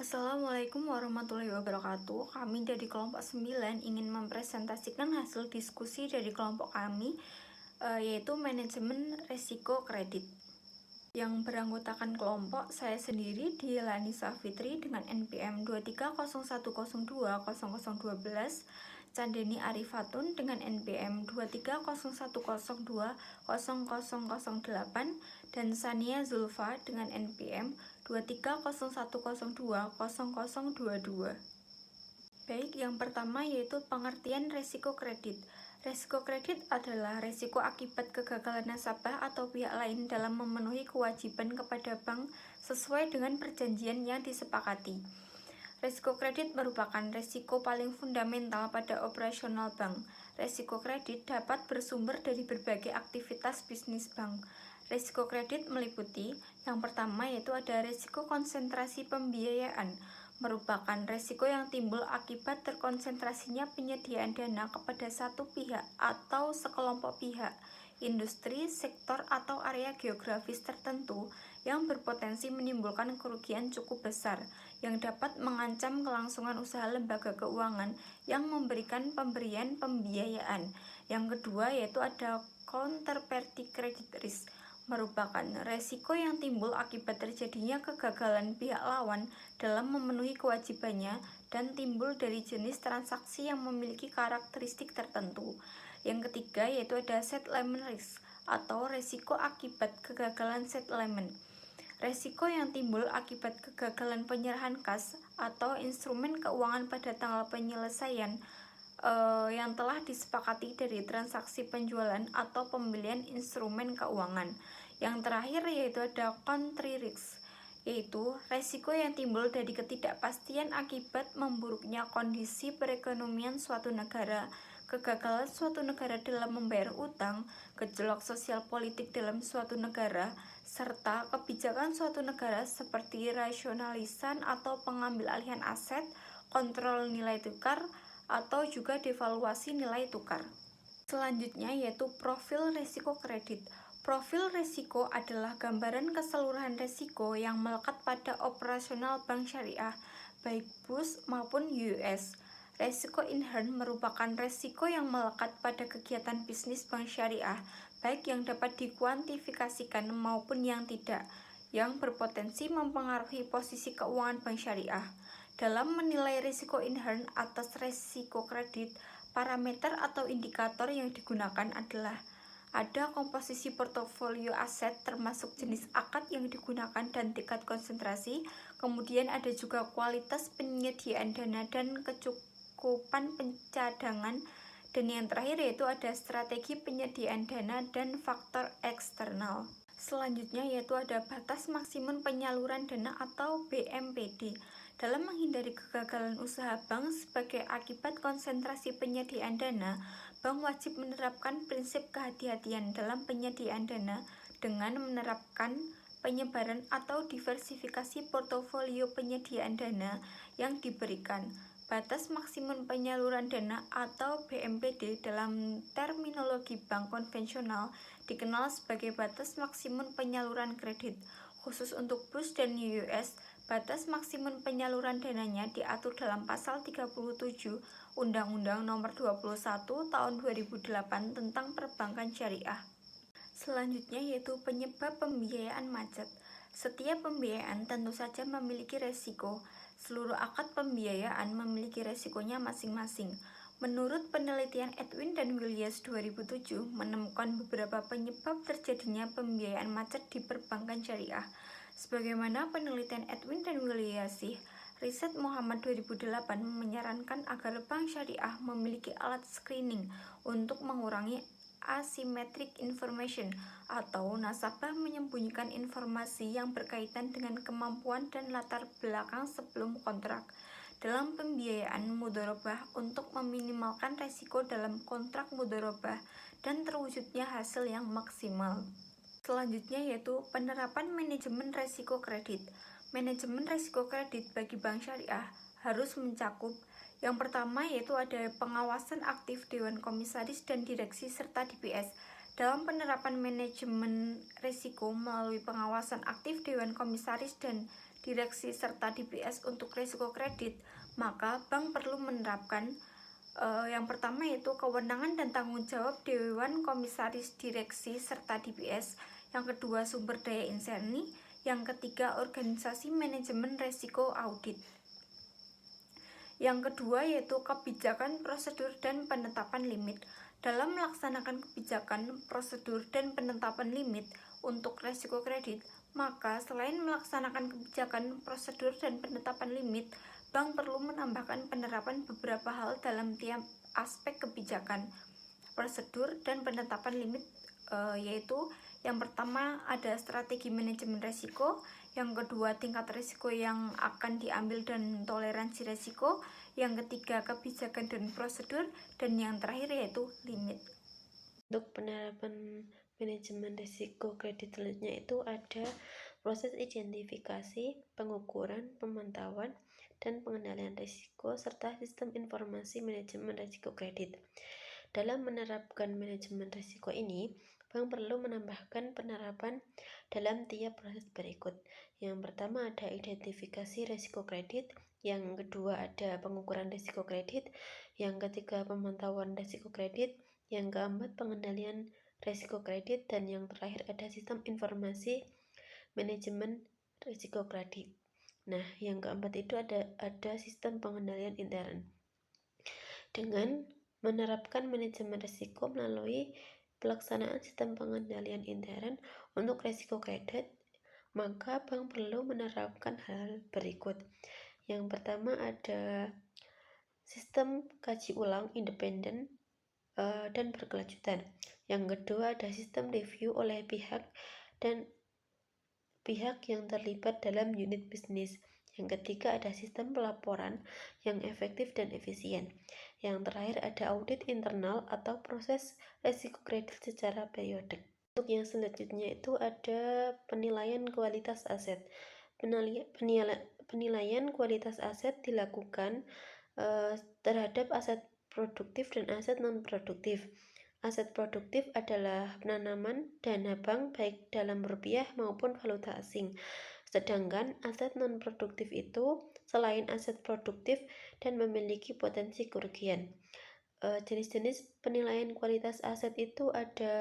Assalamualaikum warahmatullahi wabarakatuh. Kami dari kelompok 9 ingin mempresentasikan hasil diskusi dari kelompok kami, yaitu manajemen risiko kredit. Yang beranggotakan kelompok saya sendiri Dielani Safitri dengan NPM 2301020012, Candeni Arifatun dengan NPM 2301020008, dan Sania Zulfa dengan NPM 2301020022. Baik, yang pertama yaitu pengertian risiko kredit. Risiko kredit adalah risiko akibat kegagalan nasabah atau pihak lain dalam memenuhi kewajiban kepada bank sesuai dengan perjanjian yang disepakati. Risiko kredit merupakan risiko paling fundamental pada operasional bank. Risiko kredit dapat bersumber dari berbagai aktivitas bisnis bank. Risiko kredit meliputi yang pertama yaitu ada risiko konsentrasi pembiayaan, merupakan risiko yang timbul akibat terkonsentrasinya penyediaan dana kepada satu pihak atau sekelompok pihak, industri, sektor, atau area geografis tertentu yang berpotensi menimbulkan kerugian cukup besar yang dapat mengancam kelangsungan usaha lembaga keuangan yang memberikan pemberian pembiayaan. Yang kedua yaitu ada counterparty credit risk, merupakan resiko yang timbul akibat terjadinya kegagalan pihak lawan dalam memenuhi kewajibannya dan timbul dari jenis transaksi yang memiliki karakteristik tertentu. Yang ketiga yaitu ada settlement risk atau resiko akibat kegagalan settlement. Resiko yang timbul akibat kegagalan penyerahan kas atau instrumen keuangan pada tanggal penyelesaian yang telah disepakati dari transaksi penjualan atau pembelian instrumen keuangan. Yang terakhir yaitu ada country risk, yaitu resiko yang timbul dari ketidakpastian akibat memburuknya kondisi perekonomian suatu negara, kegagalan suatu negara dalam membayar utang, gejolak sosial politik dalam suatu negara, serta kebijakan suatu negara seperti rasionalisan atau pengambil alihan aset, kontrol nilai tukar, atau juga devaluasi nilai tukar. Selanjutnya yaitu profil risiko kredit. Profil risiko adalah gambaran keseluruhan risiko yang melekat pada operasional bank syariah, baik BUS maupun US. Risiko inherent merupakan risiko yang melekat pada kegiatan bisnis bank syariah, baik yang dapat dikuantifikasikan maupun yang tidak, yang berpotensi mempengaruhi posisi keuangan bank syariah. Dalam menilai risiko inherent atas risiko kredit, parameter atau indikator yang digunakan adalah ada komposisi portofolio aset termasuk jenis akad yang digunakan dan tingkat konsentrasi, kemudian ada juga kualitas penyediaan dana dan kecukupan pencadangan, dan yang terakhir yaitu ada strategi penyediaan dana dan faktor eksternal. Selanjutnya yaitu ada batas maksimum penyaluran dana atau BMPD. Dalam menghindari kegagalan usaha bank sebagai akibat konsentrasi penyediaan dana, bank wajib menerapkan prinsip kehati-hatian dalam penyediaan dana dengan menerapkan penyebaran atau diversifikasi portofolio penyediaan dana yang diberikan. Batas maksimum penyaluran dana atau BMPD dalam terminologi bank konvensional dikenal sebagai batas maksimum penyaluran kredit. Khusus untuk BUS dan US, batas maksimum penyaluran dananya diatur dalam pasal 37 Undang-Undang Nomor 21 Tahun 2008 tentang Perbankan Syariah. Selanjutnya yaitu penyebab pembiayaan macet. Setiap pembiayaan tentu saja memiliki resiko. Seluruh akad pembiayaan memiliki resikonya masing-masing. Menurut penelitian Edwin dan Williams 2007 menemukan beberapa penyebab terjadinya pembiayaan macet di perbankan syariah. Sebagaimana penelitian Edwin dan Williams, riset Muhammad 2008 menyarankan agar bank syariah memiliki alat screening untuk mengurangi asymmetric information atau nasabah menyembunyikan informasi yang berkaitan dengan kemampuan dan latar belakang sebelum kontrak dalam pembiayaan mudharabah untuk meminimalkan resiko dalam kontrak mudharabah dan terwujudnya hasil yang maksimal. Selanjutnya yaitu penerapan manajemen risiko kredit. Manajemen risiko kredit bagi bank syariah harus mencakup yang pertama yaitu ada pengawasan aktif Dewan Komisaris dan Direksi serta DPS. Dalam penerapan manajemen risiko melalui pengawasan aktif Dewan Komisaris dan direksi serta DPS untuk risiko kredit, maka bank perlu menerapkan yang pertama yaitu kewenangan dan tanggung jawab Dewan Komisaris Direksi serta DPS, yang kedua sumber daya insani, yang ketiga organisasi manajemen resiko audit. Yang kedua yaitu kebijakan, prosedur, dan penetapan limit. Dalam melaksanakan kebijakan, prosedur, dan penetapan limit untuk resiko kredit, maka selain melaksanakan kebijakan, prosedur, dan penetapan limit, bank perlu menambahkan penerapan beberapa hal dalam tiap aspek kebijakan, prosedur, dan penetapan limit, yaitu yang pertama ada strategi manajemen risiko, yang kedua tingkat risiko yang akan diambil dan toleransi risiko, yang ketiga kebijakan dan prosedur, dan yang terakhir yaitu limit. Untuk penerapan manajemen risiko kredit selanjutnya itu ada proses identifikasi, pengukuran, pemantauan, dan pengendalian risiko, serta sistem informasi manajemen risiko kredit. Dalam menerapkan manajemen risiko ini, bank perlu menambahkan penerapan dalam tiap proses berikut. Yang pertama ada identifikasi risiko kredit, yang kedua ada pengukuran risiko kredit, yang ketiga pemantauan risiko kredit, yang keempat pengendalian risiko kredit, dan yang terakhir ada sistem informasi manajemen risiko kredit. Nah, yang keempat itu ada sistem pengendalian intern. Dengan menerapkan manajemen risiko melalui pelaksanaan sistem pengendalian intern untuk risiko kredit, maka bank perlu menerapkan hal berikut. Yang pertama ada sistem kaji ulang independen dan berkelanjutan. Yang kedua ada sistem review oleh pihak yang terlibat dalam unit bisnis. Yang ketiga ada sistem pelaporan yang efektif dan efisien. Yang terakhir ada audit internal atau proses risiko kredit secara periodik. Untuk yang selanjutnya itu ada penilaian kualitas aset. Penilaian kualitas aset dilakukan terhadap aset produktif dan aset non-produktif. Aset produktif adalah penanaman dana bank baik dalam rupiah maupun valuta asing. Sedangkan aset non-produktif itu selain aset produktif dan memiliki potensi kerugian. Jenis-jenis penilaian kualitas aset itu ada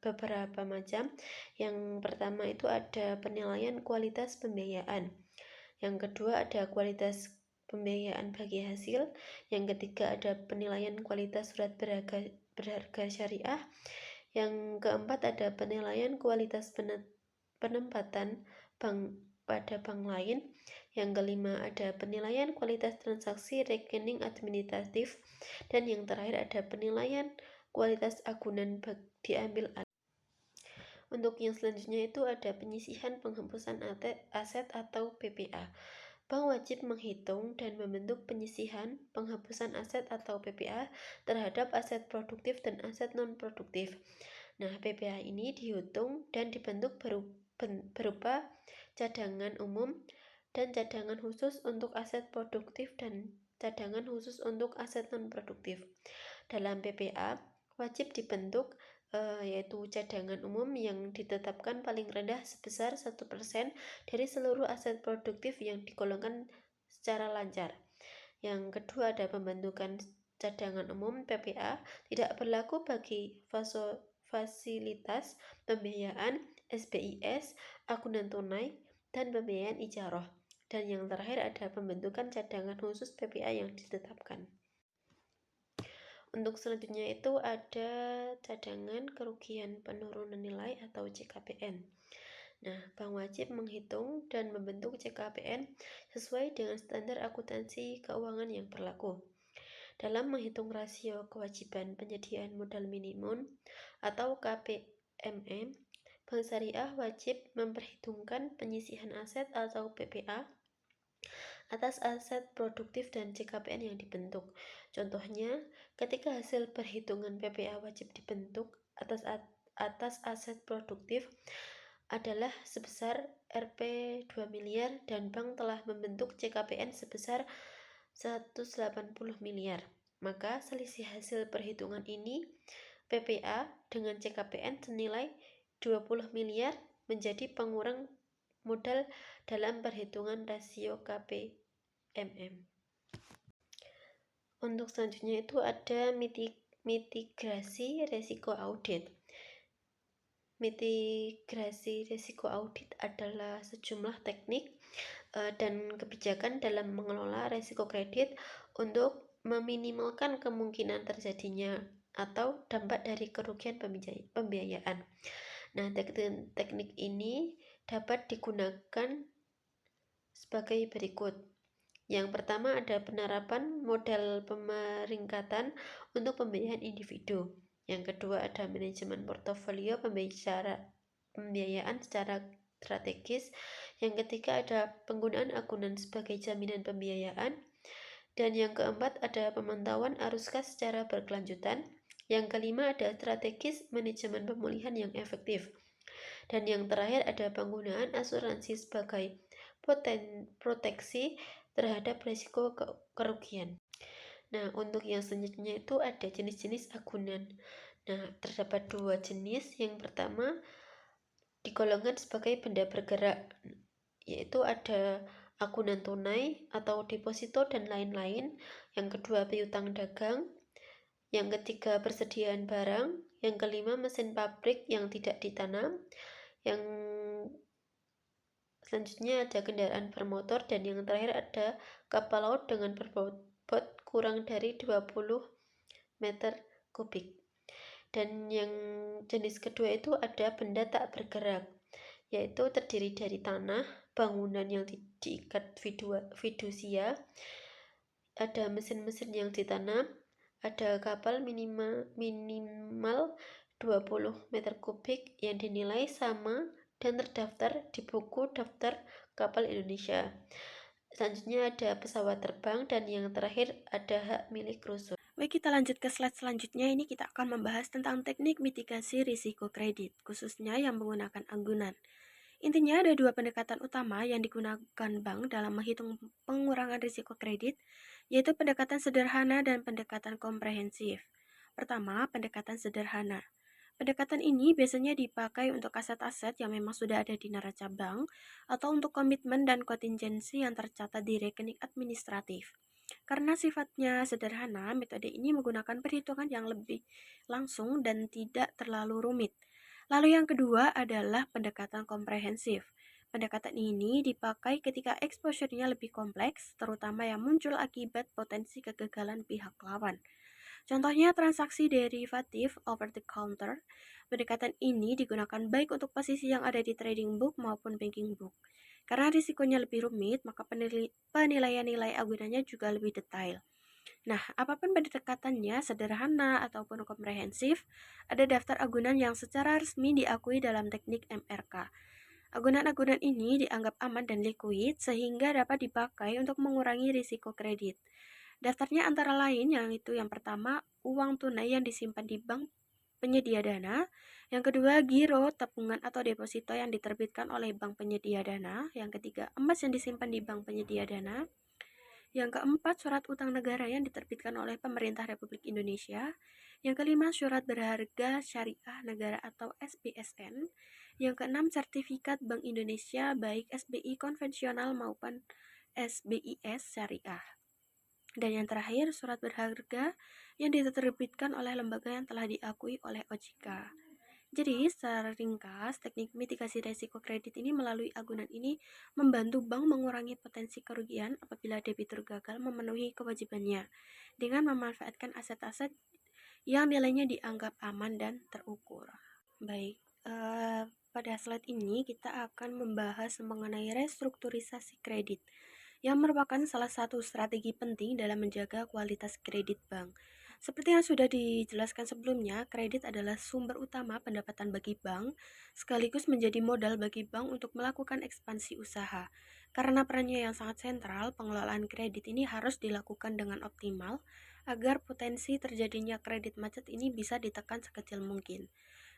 beberapa macam. Yang pertama itu ada penilaian kualitas pembiayaan. Yang kedua ada kualitas pembiayaan bagi hasil. Yang ketiga ada penilaian kualitas surat berharga syariah. Yang keempat ada penilaian kualitas penempatan bank pada bank lain. Yang kelima ada penilaian kualitas transaksi rekening administratif. Dan yang terakhir ada penilaian kualitas agunan diambil alih. Untuk yang selanjutnya itu ada penyisihan penghapusan aset atau PPA. Bank wajib menghitung dan membentuk penyisihan penghapusan aset atau PPA terhadap aset produktif dan aset non-produktif. Nah, PPA ini dihitung dan dibentuk berupa cadangan umum dan cadangan khusus untuk aset produktif dan cadangan khusus untuk aset non-produktif. Dalam PPA wajib dibentuk yaitu cadangan umum yang ditetapkan paling rendah sebesar 1% dari seluruh aset produktif yang digolongkan secara lancar. Yang kedua ada pembentukan cadangan umum PPA tidak berlaku bagi fasilitas pembiayaan, SBIS, agunan tunai, dan pembiayaan ijaroh. Dan yang terakhir ada pembentukan cadangan khusus PPA yang ditetapkan. Untuk selanjutnya itu ada cadangan kerugian penurunan nilai atau CKPN. Nah, bank wajib menghitung dan membentuk CKPN sesuai dengan standar akuntansi keuangan yang berlaku. Dalam menghitung rasio kewajiban penyediaan modal minimum atau KPMM, Bank Syariah wajib memperhitungkan penyisihan aset atau PPA atas aset produktif dan CKPN yang dibentuk. Contohnya, ketika hasil perhitungan PPA wajib dibentuk atas aset produktif adalah sebesar Rp 2 miliar dan bank telah membentuk CKPN sebesar 180 miliar. Maka selisih hasil perhitungan ini PPA dengan CKPN senilai 20 miliar menjadi pengurang modal dalam perhitungan rasio KPMM. Untuk selanjutnya itu ada mitigasi resiko audit. Mitigasi risiko audit adalah sejumlah teknik dan kebijakan dalam mengelola risiko kredit untuk meminimalkan kemungkinan terjadinya atau dampak dari kerugian pembiayaan. Nah, teknik ini dapat digunakan sebagai berikut. Yang pertama ada penerapan model pemeringkatan untuk pembiayaan individu. Yang kedua ada manajemen portofolio pembiayaan secara strategis. Yang ketiga ada penggunaan agunan sebagai jaminan pembiayaan. Dan yang keempat ada pemantauan arus kas secara berkelanjutan. Yang kelima ada strategis manajemen pemulihan yang efektif. Dan yang terakhir ada penggunaan asuransi sebagai proteksi terhadap risiko kerugian. Nah, untuk yang selanjutnya itu ada jenis-jenis agunan. Nah, terdapat dua jenis. Yang pertama digolongkan sebagai benda bergerak, yaitu ada agunan tunai atau deposito dan lain-lain. Yang kedua piutang dagang. Yang ketiga persediaan barang. Yang kelima mesin pabrik yang tidak ditanam. Yang selanjutnya ada kendaraan bermotor, dan yang terakhir ada kapal laut dengan berbobot kurang dari 20 meter kubik. Dan yang jenis kedua itu ada benda tak bergerak, yaitu terdiri dari tanah, bangunan yang diikat fidusia, ada mesin-mesin yang ditanam, ada kapal minimal 20 meter kubik yang dinilai sama dan terdaftar di buku daftar kapal Indonesia. Selanjutnya ada pesawat terbang, dan yang terakhir ada hak milik rusun. Baik, kita lanjut ke slide selanjutnya. Ini kita akan membahas tentang teknik mitigasi risiko kredit, khususnya yang menggunakan agunan. Intinya ada dua pendekatan utama yang digunakan bank dalam menghitung pengurangan risiko kredit, yaitu pendekatan sederhana dan pendekatan komprehensif. Pertama, pendekatan sederhana. Pendekatan ini biasanya dipakai untuk aset-aset yang memang sudah ada di neraca bank atau untuk komitmen dan kontingensi yang tercatat di rekening administratif. Karena sifatnya sederhana, metode ini menggunakan perhitungan yang lebih langsung dan tidak terlalu rumit. Lalu yang kedua adalah pendekatan komprehensif. Pendekatan ini dipakai ketika exposure-nya lebih kompleks, terutama yang muncul akibat potensi kegagalan pihak lawan. Contohnya transaksi derivatif over the counter. Pendekatan ini digunakan baik untuk posisi yang ada di trading book maupun banking book. Karena risikonya lebih rumit, maka penilaian nilai agunannya juga lebih detail. Nah, apapun pendekatannya, sederhana ataupun komprehensif, ada daftar agunan yang secara resmi diakui dalam teknik MRK. Agunan-agunan ini dianggap aman dan likuid sehingga dapat dipakai untuk mengurangi risiko kredit. Daftarnya antara lain yaitu yang pertama, uang tunai yang disimpan di bank penyedia dana. Yang kedua, giro, tabungan atau deposito yang diterbitkan oleh bank penyedia dana. Yang ketiga, emas yang disimpan di bank penyedia dana. Yang keempat, surat utang negara yang diterbitkan oleh pemerintah Republik Indonesia. Yang kelima, surat berharga syariah negara atau SBSN. Yang keenam, sertifikat Bank Indonesia baik SBI konvensional maupun SBIS syariah. Dan yang terakhir, surat berharga yang diterbitkan oleh lembaga yang telah diakui oleh OJK. Jadi, secara ringkas, teknik mitigasi risiko kredit ini melalui agunan ini membantu bank mengurangi potensi kerugian apabila debitur gagal memenuhi kewajibannya dengan memanfaatkan aset-aset yang nilainya dianggap aman dan terukur. Baik, pada slide ini kita akan membahas mengenai restrukturisasi kredit, yang merupakan salah satu strategi penting dalam menjaga kualitas kredit bank. Seperti yang sudah dijelaskan sebelumnya, kredit adalah sumber utama pendapatan bagi bank, sekaligus menjadi modal bagi bank untuk melakukan ekspansi usaha. Karena perannya yang sangat sentral, pengelolaan kredit ini harus dilakukan dengan optimal agar potensi terjadinya kredit macet ini bisa ditekan sekecil mungkin.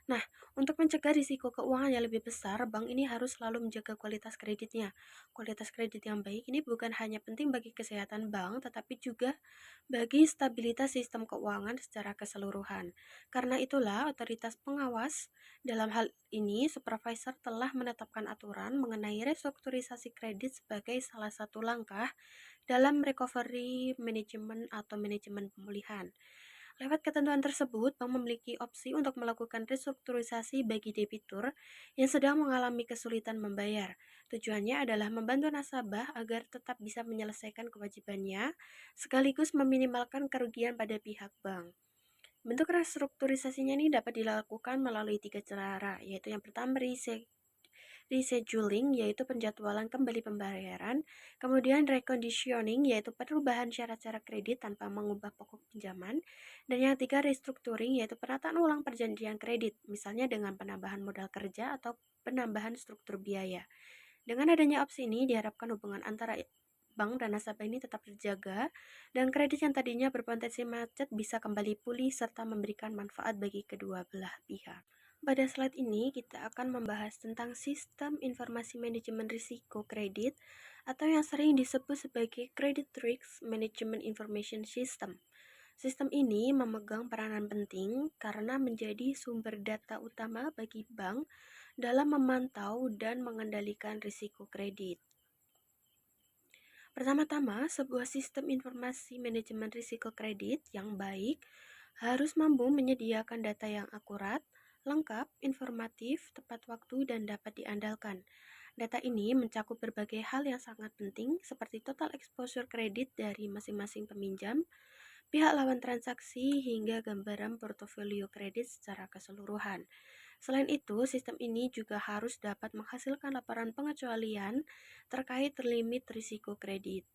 Nah, untuk mencegah risiko keuangan yang lebih besar, bank ini harus selalu menjaga kualitas kreditnya. Kualitas kredit yang baik ini bukan hanya penting bagi kesehatan bank, tetapi juga bagi stabilitas sistem keuangan secara keseluruhan. Karena itulah, otoritas pengawas dalam hal ini, supervisor telah menetapkan aturan mengenai restrukturisasi kredit sebagai salah satu langkah dalam recovery management atau manajemen pemulihan. Lewat ketentuan tersebut, bank memiliki opsi untuk melakukan restrukturisasi bagi debitur yang sedang mengalami kesulitan membayar. Tujuannya adalah membantu nasabah agar tetap bisa menyelesaikan kewajibannya, sekaligus meminimalkan kerugian pada pihak bank. Bentuk restrukturisasinya ini dapat dilakukan melalui 3 cara, yaitu yang pertama rescheduling, yaitu penjadwalan kembali pembayaran, kemudian reconditioning, yaitu perubahan syarat-syarat kredit tanpa mengubah pokok pinjaman, dan yang ketiga restructuring, yaitu penataan ulang perjanjian kredit, misalnya dengan penambahan modal kerja atau penambahan struktur biaya. Dengan adanya opsi ini, diharapkan hubungan antara bank dan nasabah ini tetap terjaga, dan kredit yang tadinya berpotensi macet bisa kembali pulih serta memberikan manfaat bagi kedua belah pihak. Pada slide ini, kita akan membahas tentang sistem informasi manajemen risiko kredit atau yang sering disebut sebagai Credit Risk Management Information System. Sistem ini memegang peranan penting karena menjadi sumber data utama bagi bank dalam memantau dan mengendalikan risiko kredit. Pertama-tama, sebuah sistem informasi manajemen risiko kredit yang baik harus mampu menyediakan data yang akurat, lengkap, informatif, tepat waktu, dan dapat diandalkan. Data ini mencakup berbagai hal yang sangat penting seperti total exposure kredit dari masing-masing peminjam, pihak lawan transaksi, hingga gambaran portofolio kredit secara keseluruhan. Selain itu, sistem ini juga harus dapat menghasilkan laporan pengecualian terkait limit risiko kredit.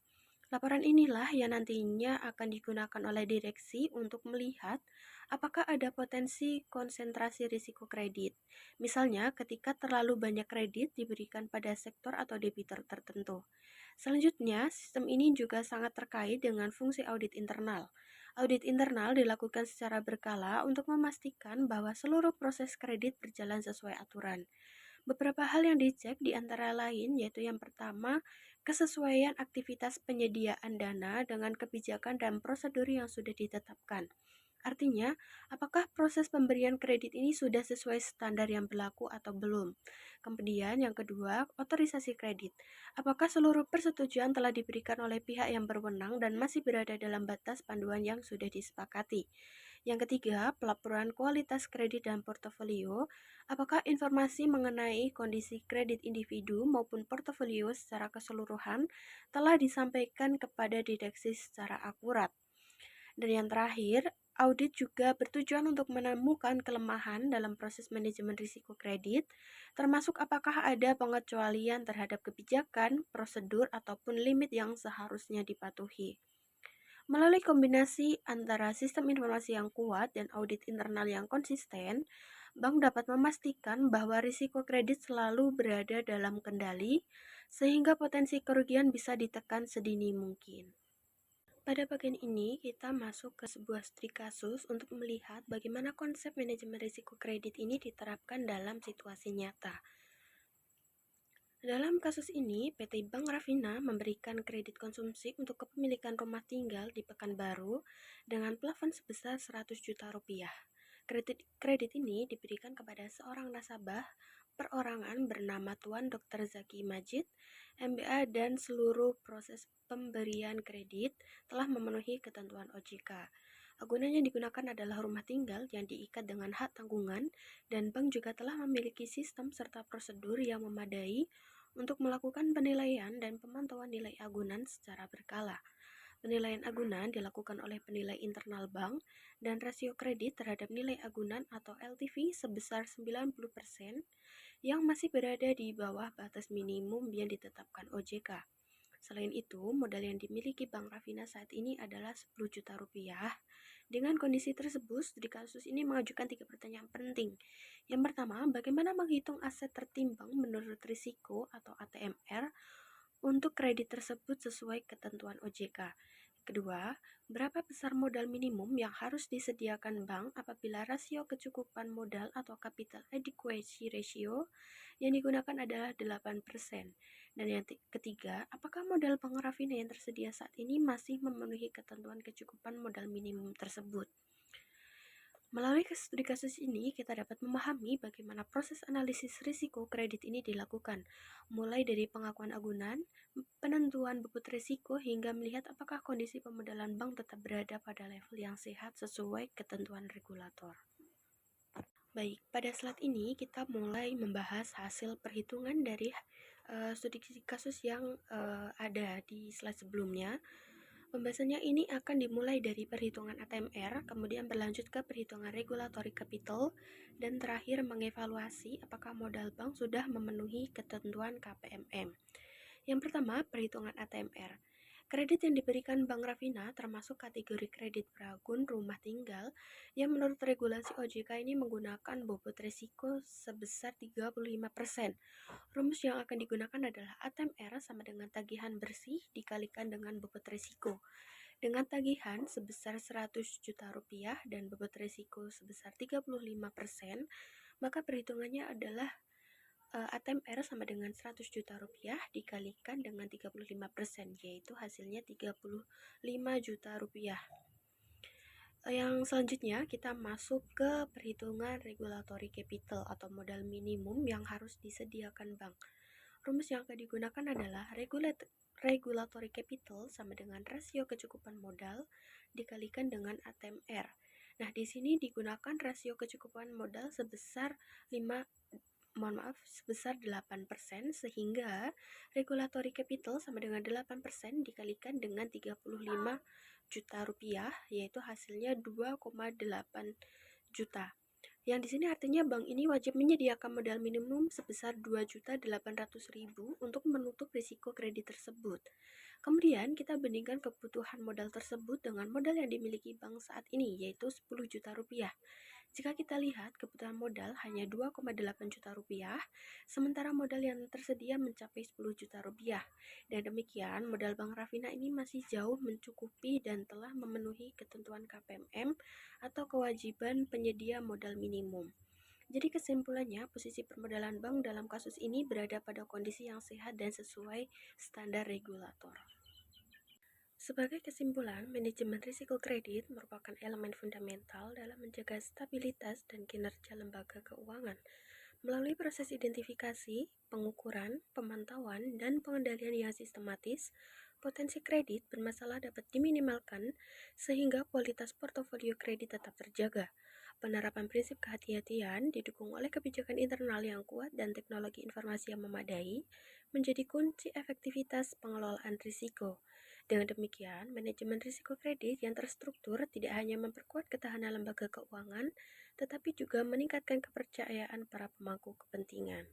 Laporan inilah yang nantinya akan digunakan oleh direksi untuk melihat apakah ada potensi konsentrasi risiko kredit. Misalnya, ketika terlalu banyak kredit diberikan pada sektor atau debitur tertentu. Selanjutnya, sistem ini juga sangat terkait dengan fungsi audit internal. Audit internal dilakukan secara berkala untuk memastikan bahwa seluruh proses kredit berjalan sesuai aturan. Beberapa hal yang dicek di antara lain yaitu yang pertama, kesesuaian aktivitas penyediaan dana dengan kebijakan dan prosedur yang sudah ditetapkan. Artinya, apakah proses pemberian kredit ini sudah sesuai standar yang berlaku atau belum? Kemudian yang kedua, otorisasi kredit. Apakah seluruh persetujuan telah diberikan oleh pihak yang berwenang dan masih berada dalam batas panduan yang sudah disepakati? Yang ketiga, pelaporan kualitas kredit dan portofolio. Apakah informasi mengenai kondisi kredit individu maupun portofolio secara keseluruhan telah disampaikan kepada direksi secara akurat? Dan yang terakhir, audit juga bertujuan untuk menemukan kelemahan dalam proses manajemen risiko kredit, termasuk apakah ada pengecualian terhadap kebijakan, prosedur, ataupun limit yang seharusnya dipatuhi. Melalui kombinasi antara sistem informasi yang kuat dan audit internal yang konsisten, bank dapat memastikan bahwa risiko kredit selalu berada dalam kendali, sehingga potensi kerugian bisa ditekan sedini mungkin. Pada bagian ini, kita masuk ke sebuah studi kasus untuk melihat bagaimana konsep manajemen risiko kredit ini diterapkan dalam situasi nyata. Dalam kasus ini, PT Bank Raffina memberikan kredit konsumsi untuk kepemilikan rumah tinggal di Pekanbaru dengan plafon sebesar 100 juta rupiah. Kredit ini diberikan kepada seorang nasabah perorangan bernama Tuan Dr. Zaki Majid, MBA, dan seluruh proses pemberian kredit telah memenuhi ketentuan OJK. Agunan yang digunakan adalah rumah tinggal yang diikat dengan hak tanggungan, dan bank juga telah memiliki sistem serta prosedur yang memadai untuk melakukan penilaian dan pemantauan nilai agunan secara berkala. Penilaian agunan dilakukan oleh penilai internal bank dan rasio kredit terhadap nilai agunan atau LTV sebesar 90% yang masih berada di bawah batas minimum yang ditetapkan OJK. Selain itu, modal yang dimiliki Bank Raffina saat ini adalah 10 juta rupiah. Dengan kondisi tersebut, di kasus ini mengajukan 3 pertanyaan penting. Yang pertama, bagaimana menghitung aset tertimbang menurut risiko atau ATMR untuk kredit tersebut sesuai ketentuan OJK? Kedua, berapa besar modal minimum yang harus disediakan bank apabila rasio kecukupan modal atau capital adequacy ratio yang digunakan adalah 8%. Dan yang ketiga, apakah modal Bank Rafina yang tersedia saat ini masih memenuhi ketentuan kecukupan modal minimum tersebut? Melalui studi kasus ini, kita dapat memahami bagaimana proses analisis risiko kredit ini dilakukan, mulai dari pengakuan agunan, penentuan bobot risiko, hingga melihat apakah kondisi pemodalan bank tetap berada pada level yang sehat sesuai ketentuan regulator. Baik, pada slide ini kita mulai membahas hasil perhitungan dari studi kasus yang ada di slide sebelumnya. Pembahasannya ini akan dimulai dari perhitungan ATMR, kemudian berlanjut ke perhitungan regulatory capital, dan terakhir mengevaluasi apakah modal bank sudah memenuhi ketentuan KPMM. Yang pertama, perhitungan ATMR. Kredit yang diberikan Bank Rafina termasuk kategori kredit pragun rumah tinggal yang menurut regulasi OJK ini menggunakan bobot risiko sebesar 35%. Rumus yang akan digunakan adalah ATMR sama dengan tagihan bersih dikalikan dengan bobot risiko. Dengan tagihan sebesar 100 juta rupiah dan bobot risiko sebesar 35%, maka perhitungannya adalah ATMR sama dengan 100 juta rupiah dikalikan dengan 35%, yaitu hasilnya 35 juta rupiah. Yang selanjutnya kita masuk ke perhitungan regulatory capital atau modal minimum yang harus disediakan bank. Rumus yang akan digunakan adalah regulatory capital sama dengan rasio kecukupan modal dikalikan dengan ATMR. Nah, di sini digunakan rasio kecukupan modal sebesar 8% sehingga regulatory capital sama dengan 8% dikalikan dengan 35 juta rupiah, yaitu hasilnya 2,8 juta. Yang di sini artinya bank ini wajib menyediakan modal minimum sebesar 2.800.000 untuk menutup risiko kredit tersebut. Kemudian kita bandingkan kebutuhan modal tersebut dengan modal yang dimiliki bank saat ini, yaitu 10 juta rupiah. Jika kita lihat kebutuhan modal hanya 2,8 juta rupiah, sementara modal yang tersedia mencapai 10 juta rupiah. Dan demikian, modal Bank Rafina ini masih jauh mencukupi dan telah memenuhi ketentuan KPMM atau kewajiban penyedia modal minimum. Jadi kesimpulannya, posisi permodalan bank dalam kasus ini berada pada kondisi yang sehat dan sesuai standar regulator. Sebagai kesimpulan, manajemen risiko kredit merupakan elemen fundamental dalam menjaga stabilitas dan kinerja lembaga keuangan. Melalui proses identifikasi, pengukuran, pemantauan, dan pengendalian yang sistematis, potensi kredit bermasalah dapat diminimalkan sehingga kualitas portofolio kredit tetap terjaga. Penerapan prinsip kehati-hatian didukung oleh kebijakan internal yang kuat dan teknologi informasi yang memadai menjadi kunci efektivitas pengelolaan risiko. Dengan demikian, manajemen risiko kredit yang terstruktur tidak hanya memperkuat ketahanan lembaga keuangan, tetapi juga meningkatkan kepercayaan para pemangku kepentingan.